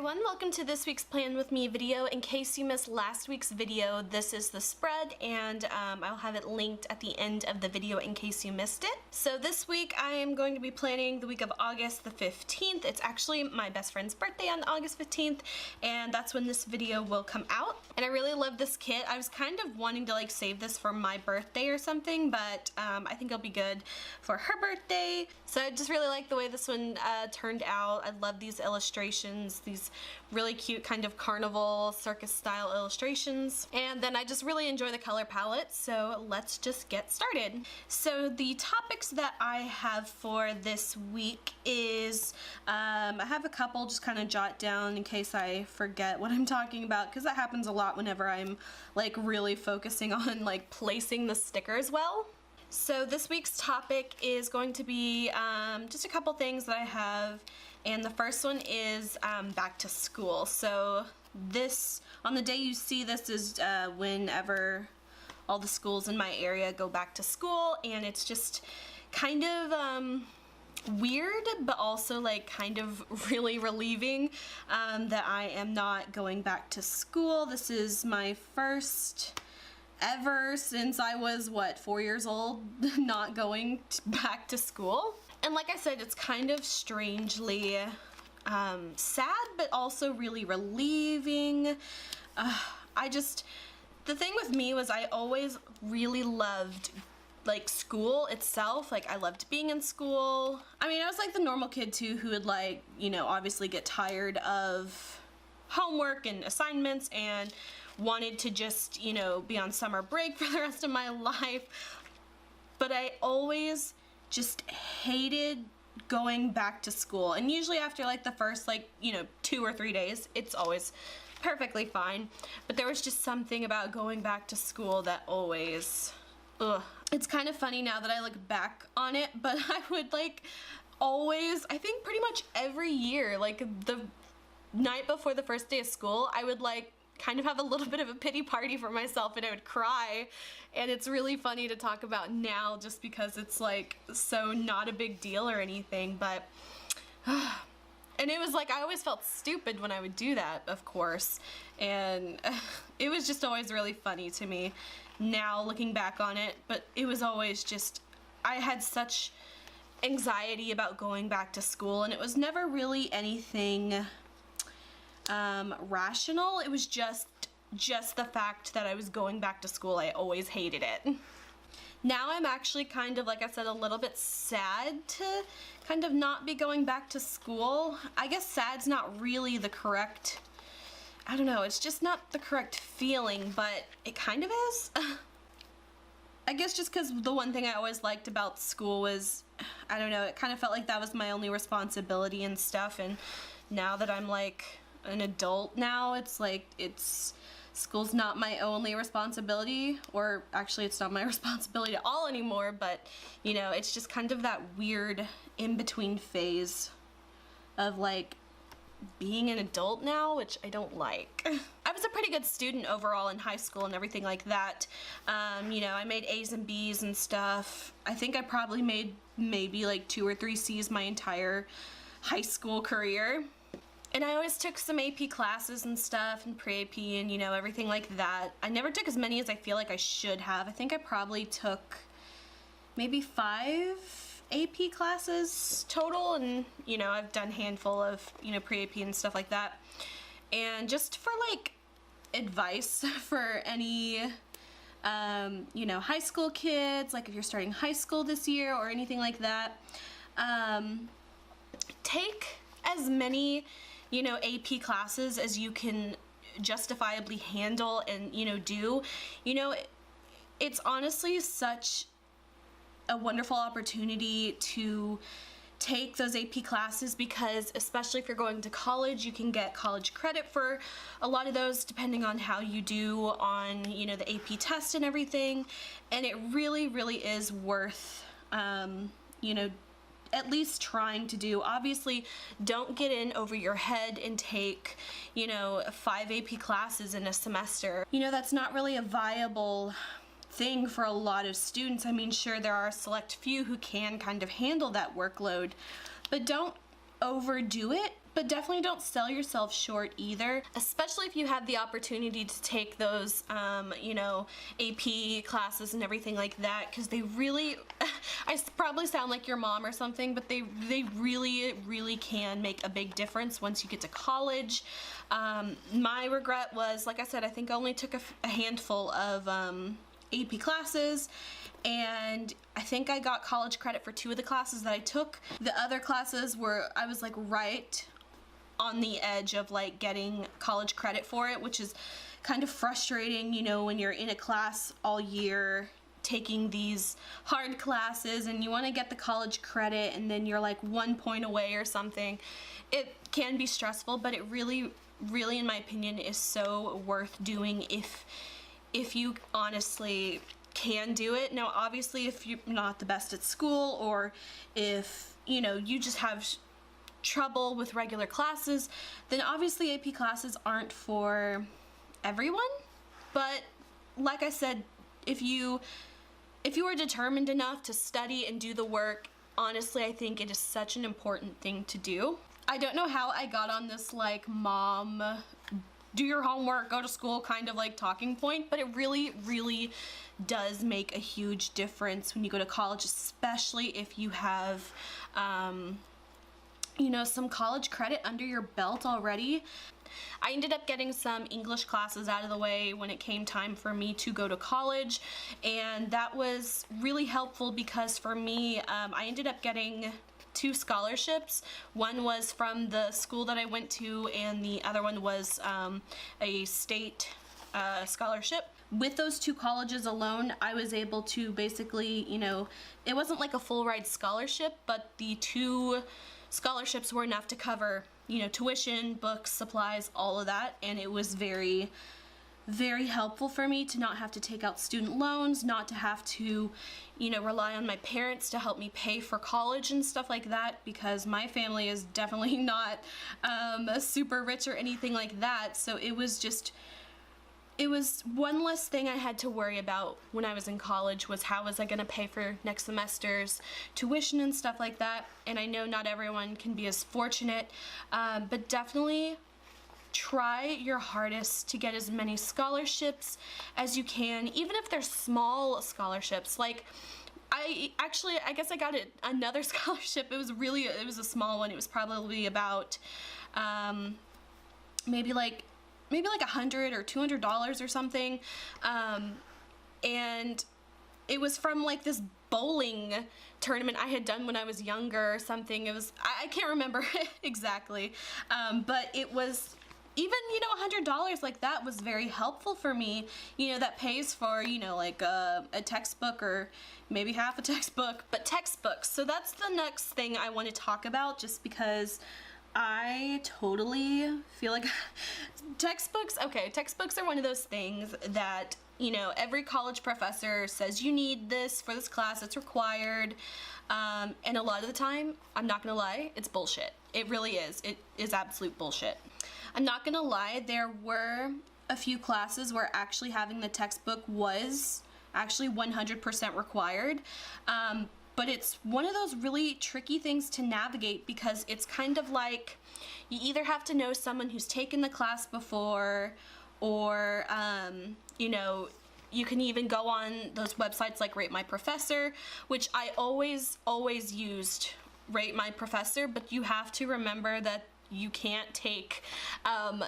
everyone, welcome to this week's Plan With Me video. In case you missed last week's video, this is the spread, and I'll have it linked at the end of the video in case you missed it. So this week I am going to be planning the week of August the 15th. It's actually my best friend's birthday on August 15th, and that's when this video will come out. And I really love this kit. I was kind of wanting to like save this for my birthday or something, but I think it'll be good for her birthday. So I just really like the way this one turned out. I love these illustrations, these really cute kind of carnival circus style illustrations, and then I just really enjoy the color palette, so let's just get started. So the topics that I have for this week is I have a couple just kind of jot down in case I forget what I'm talking about, because that happens a lot whenever I'm like really focusing on like placing the stickers well. So this week's topic is going to be just a couple things that I have, and the first one is back to school. So this, on the day you see this, is whenever all the schools in my area go back to school, and it's just kind of weird, but also like kind of really relieving that I am not going back to school. This is my first ever since I was, what, 4 years old, not going back to school. And like I said, it's kind of strangely sad, but also really relieving. The thing with me was I always really loved like school itself. Like I loved being in school. I mean, I was like the normal kid too who would like, you know, obviously get tired of homework and assignments and wanted to just, you know, be on summer break for the rest of my life. But I always just hated going back to school. And usually after like the first like, you know, 2 or 3 days, it's always perfectly fine. But there was just something about going back to school that always, ugh. It's kind of funny now that I look back on it, but I would like always, I think pretty much every year, like the night before the first day of school, I would like kind of have a little bit of a pity party for myself, and I would cry. And it's really funny to talk about now just because it's like so not a big deal or anything, but and it was like I always felt stupid when I would do that, of course, and it was just always really funny to me now looking back on it. But it was always just, I had such anxiety about going back to school, and it was never really anything rational. It was just the fact that I was going back to school. I always hated it. Now I'm actually kind of, like I said, a little bit sad to kind of not be going back to school. I guess sad's not really the correct, I don't know, it's just not the correct feeling, but it kind of is. I guess just because the one thing I always liked about school was, I don't know, it kind of felt like that was my only responsibility and stuff, and now that I'm like an adult now, it's like school's not my only responsibility, or actually it's not my responsibility at all anymore, but you know, it's just kind of that weird in-between phase of like being an adult now, which I don't like. I was a pretty good student overall in high school and everything like that. You know, I made A's and B's and stuff. I think I probably made maybe like 2 or 3 C's my entire high school career. And I always took some AP classes and stuff, and pre-AP and, you know, everything like that. I never took as many as I feel like I should have. I think I probably took maybe 5 AP classes total, and, you know, I've done a handful of, you know, pre-AP and stuff like that. And just for, like, advice for any, you know, high school kids, like if you're starting high school this year or anything like that, take as many, you know, AP classes as you can justifiably handle and, you know, do. You know, it's honestly such a wonderful opportunity to take those AP classes, because especially if you're going to college, you can get college credit for a lot of those depending on how you do on, you know, the AP test and everything. And it really, really is worth, you know, at least trying to do. Obviously, don't get in over your head and take, you know, 5 AP classes in a semester. You know, that's not really a viable thing for a lot of students. I mean, sure, there are a select few who can kind of handle that workload, but don't overdo it, But definitely don't sell yourself short either, especially if you have the opportunity to take those, you know, AP classes and everything like that, because they really, I probably sound like your mom or something, but they really can make a big difference once you get to college. My regret was, like I said, I think I only took a handful of AP classes, and I think I got college credit for 2 of the classes that I took. The other classes were, I was like right on the edge of like getting college credit for it, which is kind of frustrating, you know, when you're in a class all year taking these hard classes and you want to get the college credit and then you're like 1 point away or something. It can be stressful, but it really in my opinion is so worth doing if you honestly can do it. Now obviously if you're not the best at school, or if, you know, you just have trouble with regular classes, then obviously AP classes aren't for everyone. But like I said, if you are determined enough to study and do the work, honestly I think it is such an important thing to do. I don't know how I got on this like mom, do your homework, go to school kind of like talking point, but it really does make a huge difference when you go to college, especially if you have you know, some college credit under your belt already. I ended up getting some English classes out of the way when it came time for me to go to college, and that was really helpful because for me, I ended up getting 2 scholarships. One was from the school that I went to, and the other one was a state scholarship. With those 2 colleges alone, I was able to basically, you know, it wasn't like a full ride scholarship, but the 2 scholarships were enough to cover, you know, tuition, books, supplies, all of that, and it was very helpful for me to not have to take out student loans, not to have to, you know, rely on my parents to help me pay for college and stuff like that, because my family is definitely not super rich or anything like that. So it was one less thing I had to worry about when I was in college, was how was I going to pay for next semester's tuition and stuff like that. And I know not everyone can be as fortunate, but definitely try your hardest to get as many scholarships as you can, even if they're small scholarships. Like I guess I got another scholarship. It was a small one. It was probably about maybe like $100 or $200 or something, and it was from like this bowling tournament I had done when I was younger or something. It was, I can't remember exactly, but it was, even, you know, $100 like that was very helpful for me. You know, that pays for, you know, like a textbook or maybe half a textbook, but textbooks. So that's the next thing I want to talk about, just because I totally feel like textbooks are one of those things that, you know, every college professor says you need this for this class, it's required, and a lot of the time, I'm not gonna lie, it's bullshit. It really is. It is absolute bullshit. I'm not gonna lie, there were a few classes where actually having the textbook was actually 100% required, but it's one of those really tricky things to navigate, because it's kind of like you either have to know someone who's taken the class before, or you know, you can even go on those websites like Rate My Professor, which I always used Rate My Professor, but you have to remember that you can't take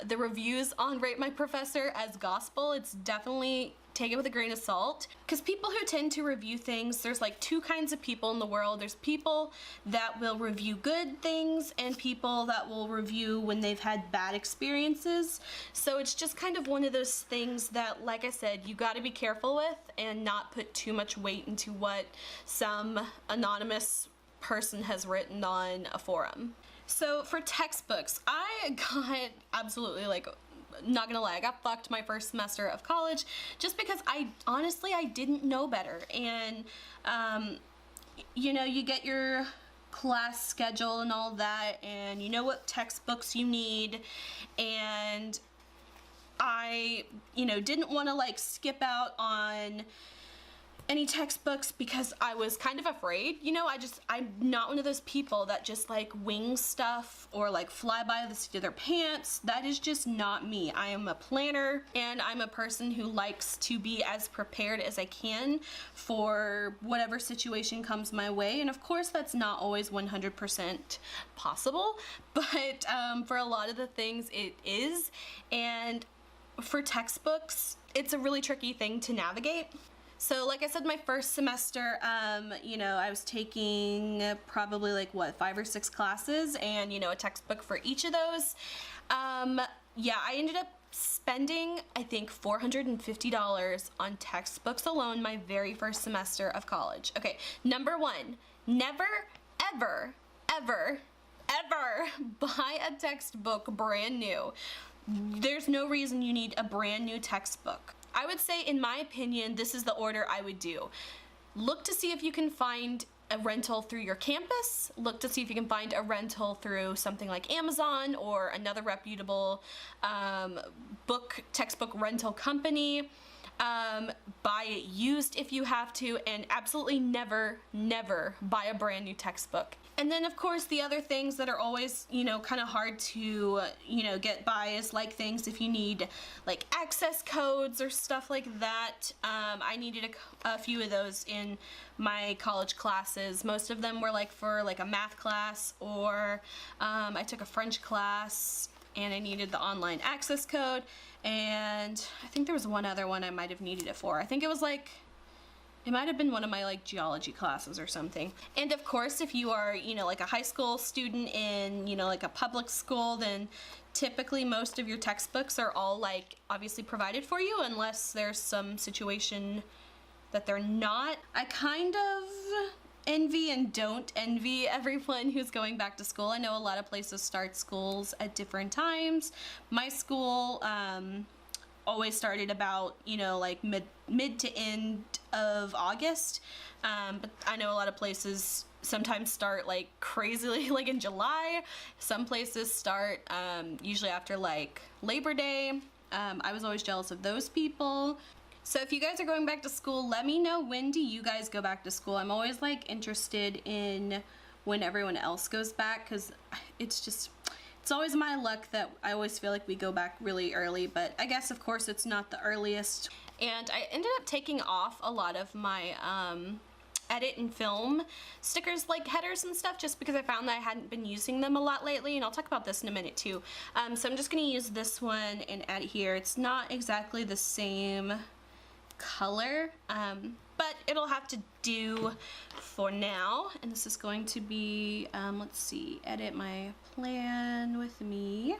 the reviews on Rate My Professor as gospel. It's definitely, take it with a grain of salt, because people who tend to review things, there's like 2 kinds of people in the world. There's people that will review good things and people that will review when they've had bad experiences. So it's just kind of one of those things that, like I said, you got to be careful with and not put too much weight into what some anonymous person has written on a forum. So for textbooks, I got absolutely, like, not gonna lie, I got fucked my first semester of college just because I didn't know better. And you know, you get your class schedule and all that, and you know what textbooks you need, and I, you know, didn't want to like skip out on any textbooks because I was kind of afraid. You know, I'm not one of those people that just like wing stuff or like fly by the seat of their pants. That is just not me. I am a planner and I'm a person who likes to be as prepared as I can for whatever situation comes my way. And of course that's not always 100% possible, but for a lot of the things it is. And for textbooks, it's a really tricky thing to navigate. So like I said, my first semester, you know, I was taking probably like what, 5 or 6 classes and, you know, a textbook for each of those. Yeah, I ended up spending, I think, $450 on textbooks alone my very first semester of college. Okay, number one, never, ever, ever, ever buy a textbook brand new. There's no reason you need a brand new textbook. I would say, in my opinion, this is the order I would do. Look to see if you can find a rental through your campus. Look to see if you can find a rental through something like Amazon or another reputable textbook rental company. Buy it used if you have to, and absolutely never, never buy a brand new textbook. And then of course the other things that are always, you know, kind of hard to, you know, get by is like things if you need like access codes or stuff like that. I needed a few of those in my college classes. Most of them were like for like a math class, or I took a French class and I needed the online access code, and I think there was one other one I might have needed it for. I think it was like, it might have been one of my like geology classes or something. And of course, if you are, you know, like a high school student in, you know, like a public school, then typically most of your textbooks are all like obviously provided for you, unless there's some situation that they're not. I kind of envy and don't envy everyone who's going back to school. I know a lot of places start schools at different times. My school always started about, you know, like mid to end of August, but I know a lot of places sometimes start like crazily like in July. Some places start usually after like Labor Day. I was always jealous of those people. So if you guys are going back to school, let me know, when do you guys go back to school? I'm always like interested in when everyone else goes back, because it's always my luck that I always feel like we go back really early, but I guess of course it's not the earliest. And I ended up taking off a lot of my edit and film stickers, like headers and stuff, just because I found that I hadn't been using them a lot lately, and I'll talk about this in a minute too. So I'm just gonna use this one and add it here. It's not exactly the same color, but it'll have to do for now. And this is going to be, let's see, edit my plan with me,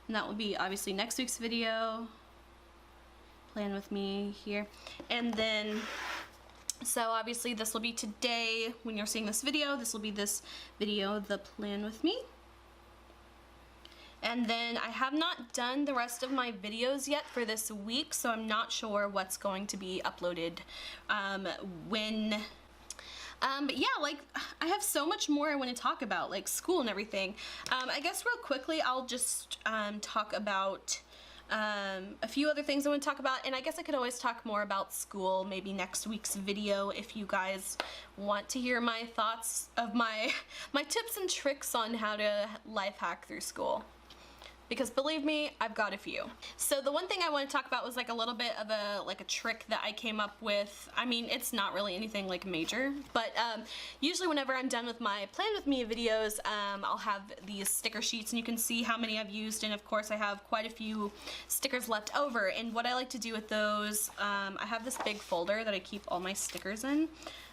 and that will be obviously next week's video. Plan with me here, and then so obviously this will be today when you're seeing this video. This will be this video, the plan with me. And then I have not done the rest of my videos yet for this week, so I'm not sure what's going to be uploaded when. But yeah, like, I have so much more I want to talk about, like school and everything. I guess real quickly I'll just talk about a few other things I want to talk about, and I guess I could always talk more about school maybe next week's video if you guys want to hear my thoughts of my tips and tricks on how to life hack through school. Because believe me, I've got a few. So the one thing I want to talk about was like a little bit of a trick that I came up with. I mean, it's not really anything like major, but usually whenever I'm done with my plan with me videos, I'll have these sticker sheets, and you can see how many I've used, and of course I have quite a few stickers left over. And what I like to do with those, I have this big folder that I keep all my stickers in.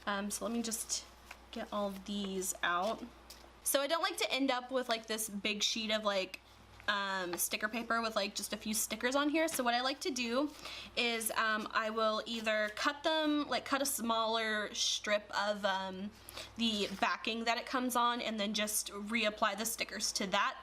So let me just get all of these out. So I don't like to end up with like this big sheet of like sticker paper with like just a few stickers on here. So what I like to do is I will either cut them, like cut a smaller strip of the backing that it comes on, and then just reapply the stickers to that.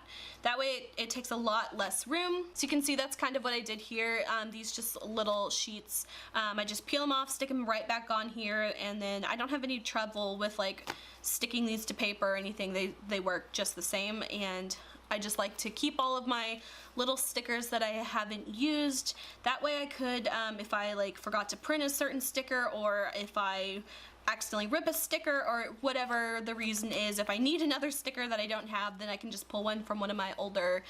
That way it takes a lot less room. So you can see that's kind of what I did here. These just little sheets, I just peel them off, stick them right back on here, and then I don't have any trouble with like sticking these to paper or anything. They work just the same, and I just like to keep all of my little stickers that I haven't used. That way I could, if I like forgot to print a certain sticker, or if I accidentally rip a sticker, or whatever the reason is, if I need another sticker that I don't have, then I can just pull one from one of my older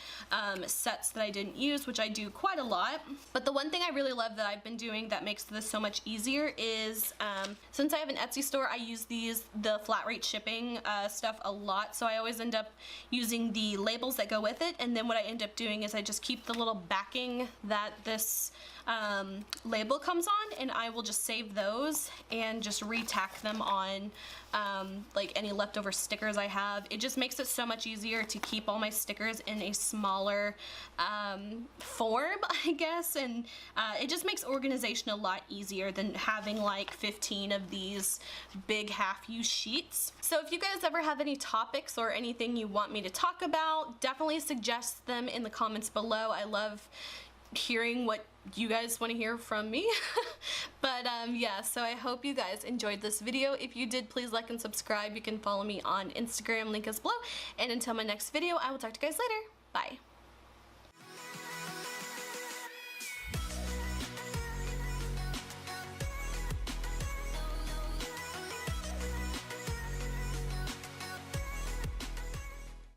sets that I didn't use, which I do quite a lot. But the one thing I really love that I've been doing that makes this so much easier is, since I have an Etsy store, I use the flat rate shipping stuff a lot, so I always end up using the labels that go with it, and then what I end up doing is I just keep the little backing that this label comes on, and I will just save those and just retack them on like any leftover stickers I have. It just makes it so much easier to keep all my stickers in a smaller form, I guess, and it just makes organization a lot easier than having like 15 of these big half-use sheets. So if you guys ever have any topics or anything you want me to talk about, definitely suggest them in the comments below. I love hearing what you guys want to hear from me. But yeah, so I hope you guys enjoyed this video. If you did, please like and subscribe. You can follow me on Instagram, link is below, and until my next video, I will talk to you guys later. Bye.